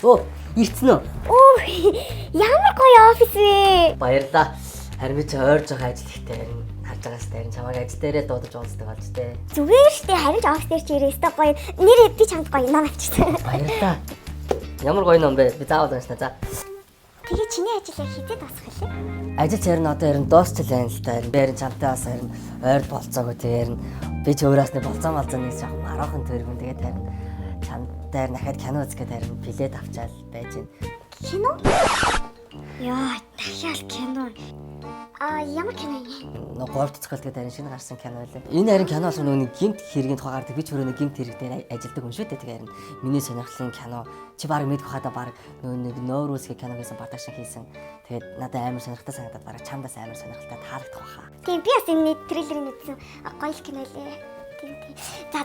Оо, ирцэн үү? Оо, ямар гоё офис вэ? Баярлалаа. Харин би ч ойрж байгаа ажил ихтэй харин харж байгаас тарин чамайг ажил дээрээ дуудаж уулздаг болж тээ. Зүгээр штэ, харин ч офис дээр ч ирээстэй гоё. Нэрээ би чамд гоё ном авчихсан. Баярлалаа. Ямар гоё ном бэ? Би заавал уншна за. Тэгээ чиний ажил хизээ дуусах хэлээ? Ажил харин одоо харин дуусчил байна л да. Харин би харин чамтай бас харин ойр болцоогүй тэгээ харин би ч өөрөөсний болцоо нэг жоохон мараахан төргөн тэгээд харин чамтай харин дахиад кино үзэхэд харин билет авчаал байж байна. Кино? Яа, дахиад кино. Ямар кино юм? Нөгөө говьд цохолтгээд харин шинэ гарсан кино байлаа. Энэ харин кино бас нөгөө гимт хэргийн тухай гардаг. Би ч өөрөө гимт хэрэг дээр ажилладаг хүн шүү дээ. Тэгээ харин миний сонирхлын кино чи баг мэдэх хадаа баг нөгөө нэг нойрусгийн кино гэсэн продакшн хийсэн. Тэгээд надад амар сонирхолтой санагдаад баг чамдаас амар сонирхолтой таалагдах баха. Тийм би бас энэ трейлерыг үзсэн. Гоё кино лээ. Тийм. За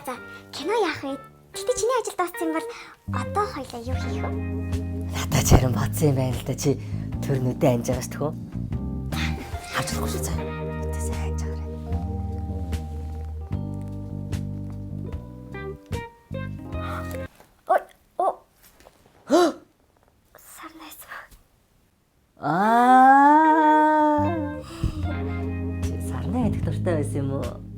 кино яах вэ? Гэтэ чиний ажил дууссан юм бол одоо хоёлаа юу хийх вэ? Надад ч харин бацсан юм байна л да чи төрнөдөө анж байгаас тхөө. Харж болохгүй шүү заа. Тэ сайн чагараа. Сарнайс. Чи сарнай идэх дуртай байсан юм уу?